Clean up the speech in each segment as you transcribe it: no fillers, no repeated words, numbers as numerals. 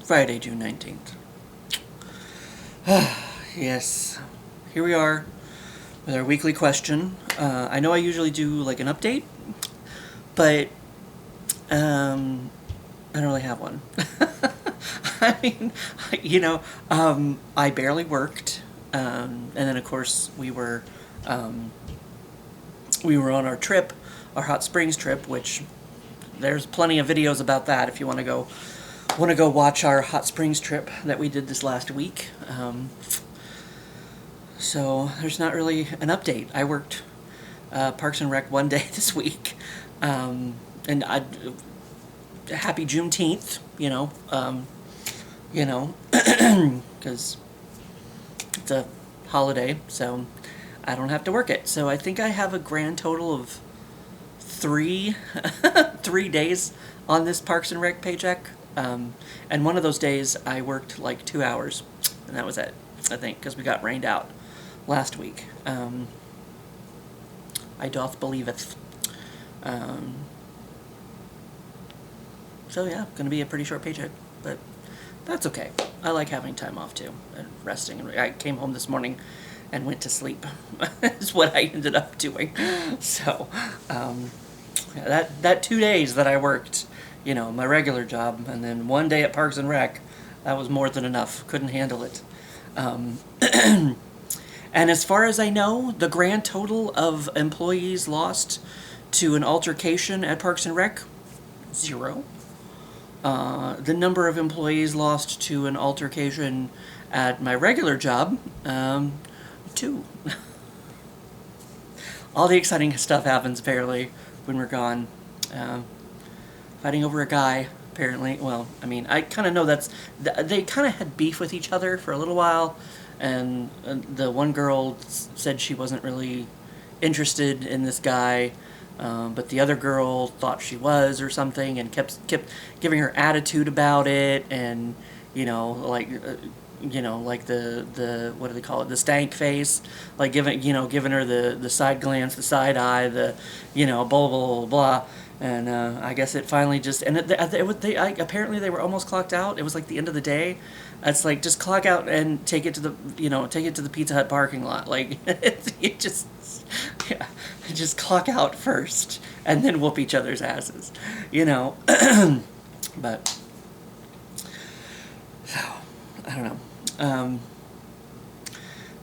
Friday, June 19th. Yes, here we are with our weekly question. I know I usually do like an update, but I don't really have one. I mean, I barely worked, and then of course we were on our trip, our hot springs trip, which there's plenty of videos about that if you want to go watch our hot springs trip that we did this last week. So there's not really an update. I worked Parks and Rec one day this week, and happy Juneteenth, because it's a holiday, so I don't have to work it. So I think I have a grand total of three days on this Parks and Rec paycheck, and one of those days I worked like 2 hours, and that was it, I think, because we got rained out last week. I doth believeth. So yeah, gonna be a pretty short paycheck, but that's okay. I like having time off too, and resting. And I came home this morning and went to sleep. Is what I ended up doing. So yeah, that 2 days that I worked, my regular job, and then one day at Parks and Rec, that was more than enough. Couldn't handle it. And as far as I know, the grand total of employees lost to an altercation at Parks and Rec, 0. The number of employees lost to an altercation at my regular job, 2. All the exciting stuff happens, apparently, when we're gone. Fighting over a guy, apparently. Well, I mean, I kind of know they kind of had beef with each other for a little while, and the one girl said she wasn't really interested in this guy, but the other girl thought she was or something, and kept giving her attitude about it, and like the what do they call it, the stank face, like giving her the side glance, the side eye, the blah blah blah blah. And I guess it finally just, and apparently they were almost clocked out. It was like the end of the day. It's like, just clock out and take it to the Pizza Hut parking lot. Like, just clock out first and then whoop each other's asses, But, so, I don't know.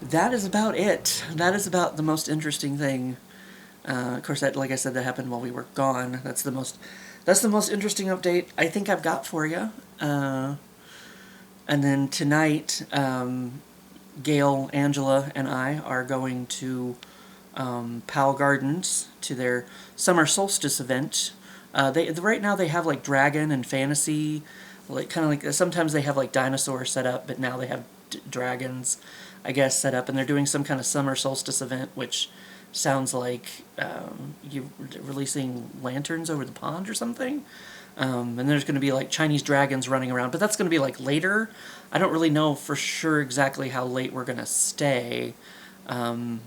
That is about it. That is about the most interesting thing. Of course, that, like I said, that happened while we were gone. That's the most interesting update I think I've got for you. And then tonight, Gail, Angela, and I are going to Powell Gardens to their summer solstice event. Right now they have like dragon and fantasy, like sometimes they have like dinosaurs set up, but now they have dragons, I guess, set up, and they're doing some kind of summer solstice event, which sounds like you releasing lanterns over the pond or something. And there's going to be like Chinese dragons running around, but that's going to be like later. I don't really know for sure exactly how late we're going to stay. I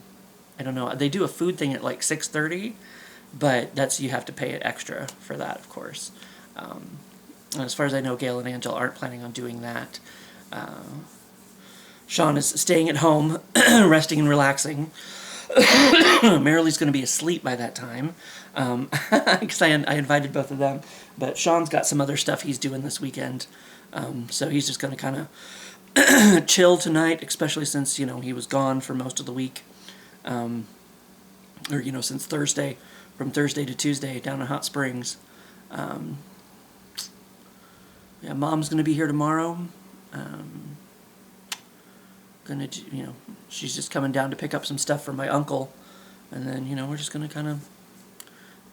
don't know. They do a food thing at like 6:30, but you have to pay it extra for that, of course. And as far as I know, Gail and Angel aren't planning on doing that. Sean is staying at home, resting and relaxing. Marilee's going to be asleep by that time, because I invited both of them, but Sean's got some other stuff he's doing this weekend, so he's just going to kind of chill tonight, especially since, he was gone for most of the week, or, since Thursday, from Thursday to Tuesday down in Hot Springs. Yeah, Mom's going to be here tomorrow. She's just coming down to pick up some stuff for my uncle, and then, we're just gonna kind of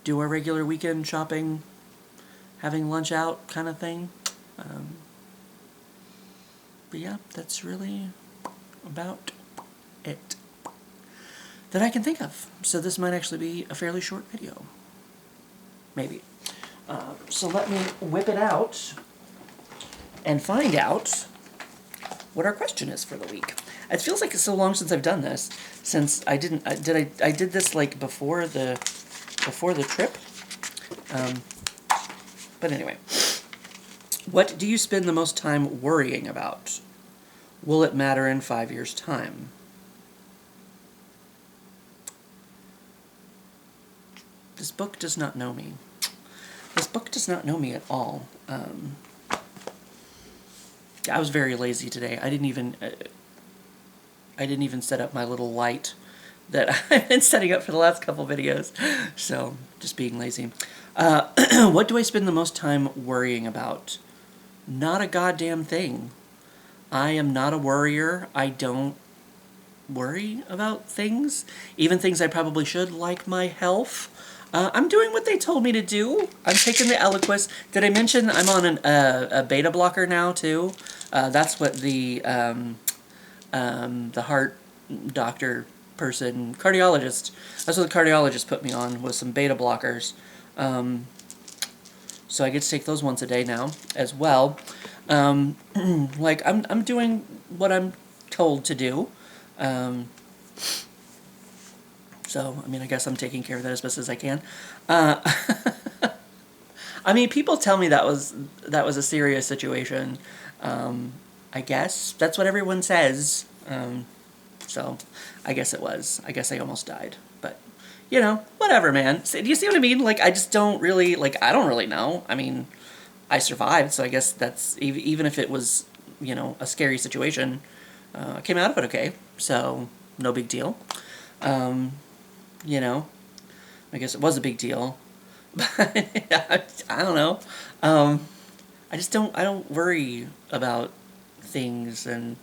do our regular weekend shopping, having lunch out kind of thing. But yeah, that's really about it that I can think of. So this might actually be a fairly short video. Maybe. So let me whip it out and find out what our question is for the week. It feels like it's so long since I've done this. Since I didn't, I did this like before the trip. But anyway, what do you spend the most time worrying about? Will it matter in 5 years' time? This book does not know me. This book does not know me at all. I was very lazy today. I didn't even set up my little light that I've been setting up for the last couple videos. So, just being lazy. What do I spend the most time worrying about? Not a goddamn thing. I am not a worrier. I don't worry about things. Even things I probably should, like my health. I'm doing what they told me to do. I'm taking the Eliquis. Did I mention I'm on a beta blocker now, too? That's what the heart doctor person, cardiologist, that's what the cardiologist put me on, was some beta blockers. So I get to take those once a day now, as well. Like, I'm doing what I'm told to do. So, I mean, I guess I'm taking care of that as best as I can. I mean, people tell me that was a serious situation. I guess that's what everyone says. So, I guess it was. I guess I almost died. But, you know, whatever, man. Do you see what I mean? Like, I just don't really, like, I don't really know. I mean, I survived, so I guess that's, even if it was, you know, a scary situation, I came out of it okay. So, no big deal. You know, I guess it was a big deal, but I don't know. I don't worry about things, and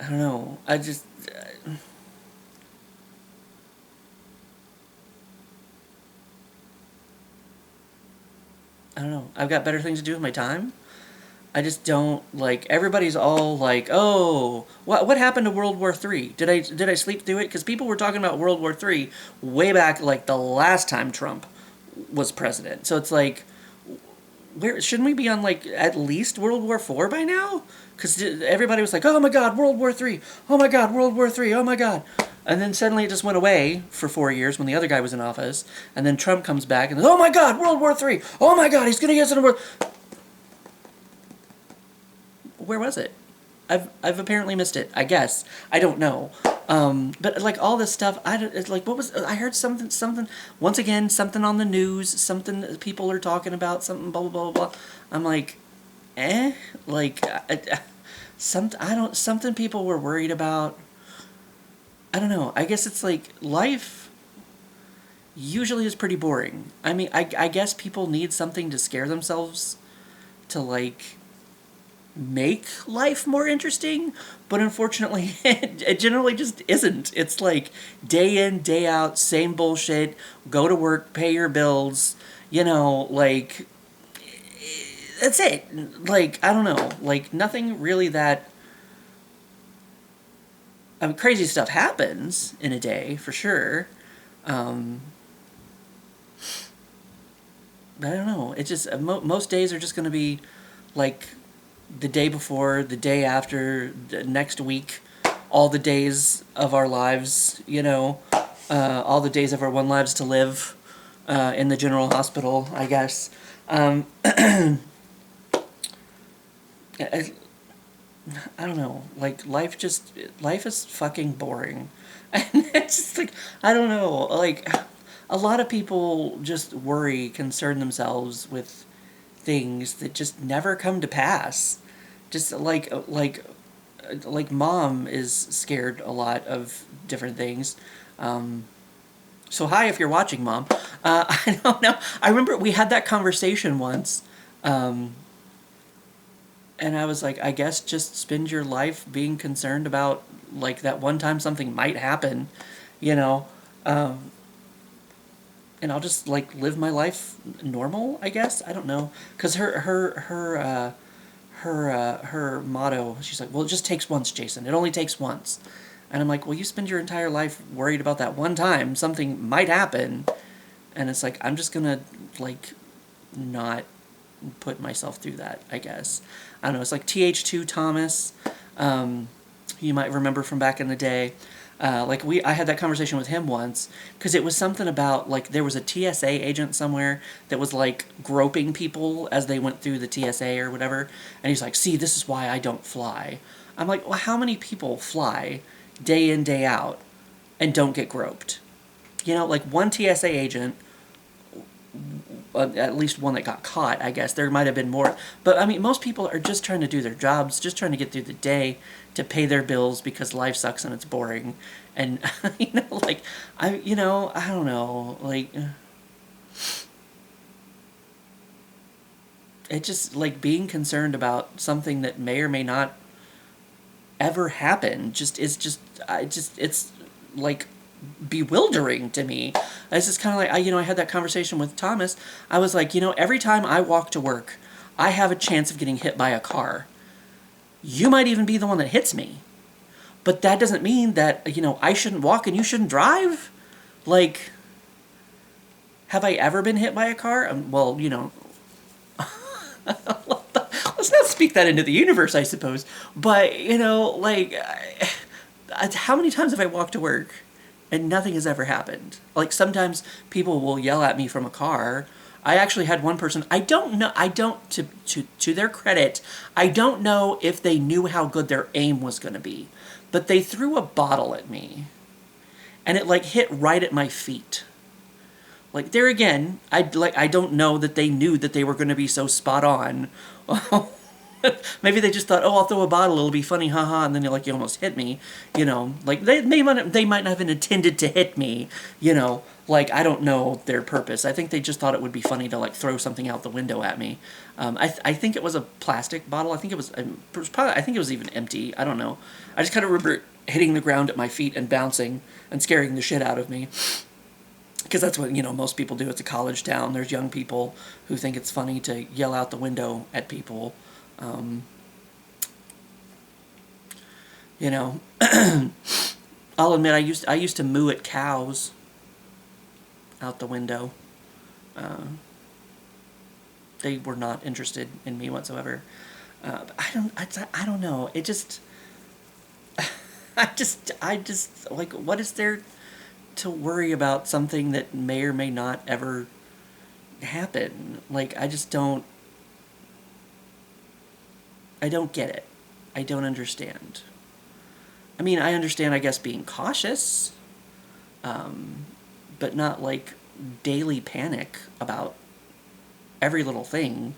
I don't know. I don't know. I've got better things to do with my time. I just don't, like, everybody's all like, oh, what happened to World War III? Did I sleep through it? Because people were talking about World War III way back, like, the last time Trump was president. So it's like, shouldn't we be on, like, at least World War IV by now? Because everybody was like, oh my god, World War III, oh my god, World War III, oh my god. And then suddenly it just went away for 4 years when the other guy was in office. And then Trump comes back and, oh my god, World War III, oh my god, he's going to get us in a world. Where was it? I've apparently missed it, I guess. I don't know. But like all this stuff, it's like, what was, I heard something, once again, something on the news, something people are talking about, something blah, blah, blah, blah. I'm like, like, something people were worried about. I don't know. I guess it's like, life usually is pretty boring. I mean, I guess people need something to scare themselves to, like, make life more interesting, but unfortunately it generally just isn't. It's like day in, day out, same bullshit, go to work, pay your bills, you know, like, that's it. Like, I don't know, like, nothing really that, I mean, crazy stuff happens in a day, for sure, but I don't know, it's just, most days are just gonna be, like, the day before, the day after, the next week, all the days of our lives, you know, all the days of our one lives to live, in the general hospital, I guess. I don't know, like, life is fucking boring. And it's just like, I don't know, like, a lot of people just concern themselves with things that just never come to pass. Just like Mom is scared a lot of different things. So hi, if you're watching, Mom. I don't know. I remember we had that conversation once, and I was like, I guess just spend your life being concerned about, like, that one time something might happen, you know. And I'll just, like, live my life normal, I guess. I don't know, because her motto, she's like, well, it just takes once, Jason. It only takes once. And I'm like, well, you spend your entire life worried about that one time something might happen, and it's like, I'm just gonna, like, not put myself through that, I guess. I don't know. It's like TH2 Thomas. you might remember from back in the day. I had that conversation with him once because it was something about like there was a TSA agent somewhere that was like groping people as they went through the TSA or whatever, and he's like, "See, this is why I don't fly." I'm like, "Well, how many people fly day in day out and don't get groped?" Like one TSA agent, at least one that got caught, I guess. There might have been more. But, I mean, most people are just trying to do their jobs, just trying to get through the day, to pay their bills because life sucks and it's boring. And, I don't know, it just, being concerned about something that may or may not ever happen it's, bewildering to me. It's just kind of like, I had that conversation with Thomas. I was like, every time I walk to work, I have a chance of getting hit by a car. You might even be the one that hits me. But that doesn't mean that, I shouldn't walk and you shouldn't drive. Have I ever been hit by a car? Well, let's not speak that into the universe, I suppose. But, how many times have I walked to work and nothing has ever happened? Sometimes people will yell at me from a car. I actually had one person, to their credit, I don't know if they knew how good their aim was going to be, but they threw a bottle at me and it hit right at my feet. There again, I don't know that they knew that they were going to be so spot on. Maybe they just thought, oh, I'll throw a bottle, it'll be funny, haha, and then you almost hit me, they might not have intended to hit me, I don't know their purpose. I think they just thought it would be funny to throw something out the window at me. I think it was a plastic bottle. I think it was probably, I think it was even empty. I don't know. I just kind of remember hitting the ground at my feet and bouncing and scaring the shit out of me. Because that's what, most people do. It's a college town. There's young people who think it's funny to yell out the window at people. I'll admit I used to moo at cows out the window. They were not interested in me whatsoever. But I don't know. It just, I just what is there to worry about something that may or may not ever happen? I just don't. I don't get it. I don't understand. I mean, I understand, I guess, being cautious, but not daily panic about every little thing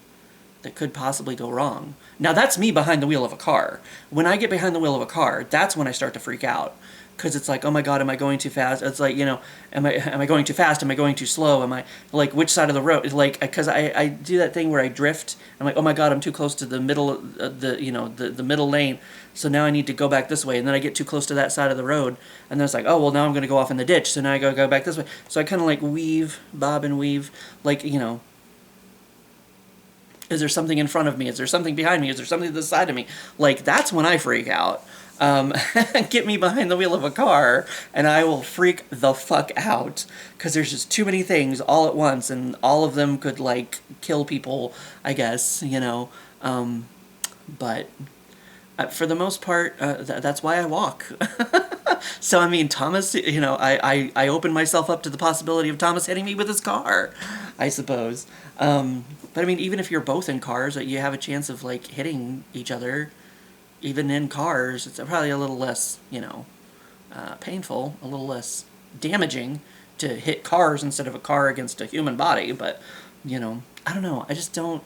that could possibly go wrong. Now, that's me behind the wheel of a car. When I get behind the wheel of a car, that's when I start to freak out. Because it's oh my God, am I going too fast? It's am I going too fast? Am I going too slow? Am I, which side of the road? Because I do that thing where I drift. I'm oh my God, I'm too close to the middle, the middle lane. So now I need to go back this way. And then I get too close to that side of the road. And then it's oh, well, now I'm going to go off in the ditch. So now I go back this way. So I kind of weave, bob and weave, is there something in front of me? Is there something behind me? Is there something to the side of me? That's when I freak out. Get me behind the wheel of a car and I will freak the fuck out because there's just too many things all at once and all of them could kill people, I guess, but for the most part, that's why I walk. So, I mean, Thomas, I open myself up to the possibility of Thomas hitting me with his car, I suppose. But I mean, even if you're both in cars, you have a chance of hitting each other. Even in cars, it's probably a little less, painful, a little less damaging to hit cars instead of a car against a human body. But, I don't know. I just don't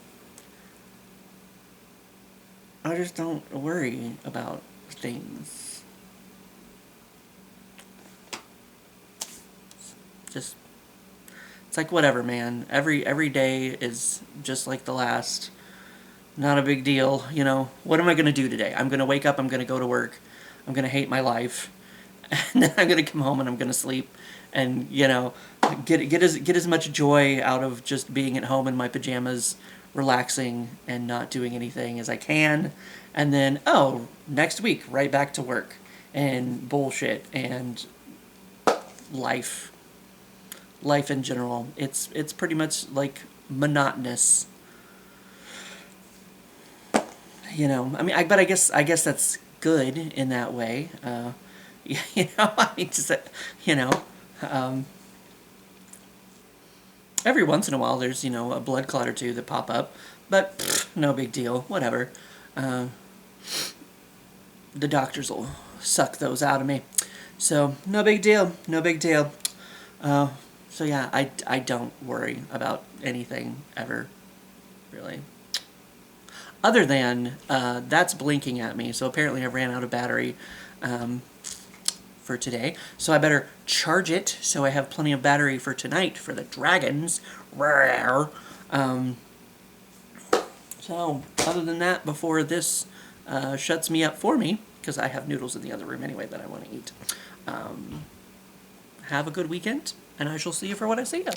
worry about things. Just, it's whatever, man. Every day is just like the last. Not a big deal, What am I going to do today? I'm going to wake up, I'm going to go to work, I'm going to hate my life, and then I'm going to come home and I'm going to sleep, and, get as much joy out of just being at home in my pajamas, relaxing, and not doing anything as I can, and then, next week, right back to work, and bullshit, and life in general. It's pretty much, monotonous. I mean, but I guess that's good in that way. I mean, just, you know, um, every once in a while there's, a blood clot or two that pop up, but no big deal, whatever. Uh, the doctors will suck those out of me. So, no big deal, no big deal. So yeah, I don't worry about anything ever, really. Other than, that's blinking at me, so apparently I ran out of battery for today. So I better charge it so I have plenty of battery for tonight for the dragons. So, other than that, before this shuts me up for me, because I have noodles in the other room anyway that I want to eat, have a good weekend, and I shall see you for when I see you.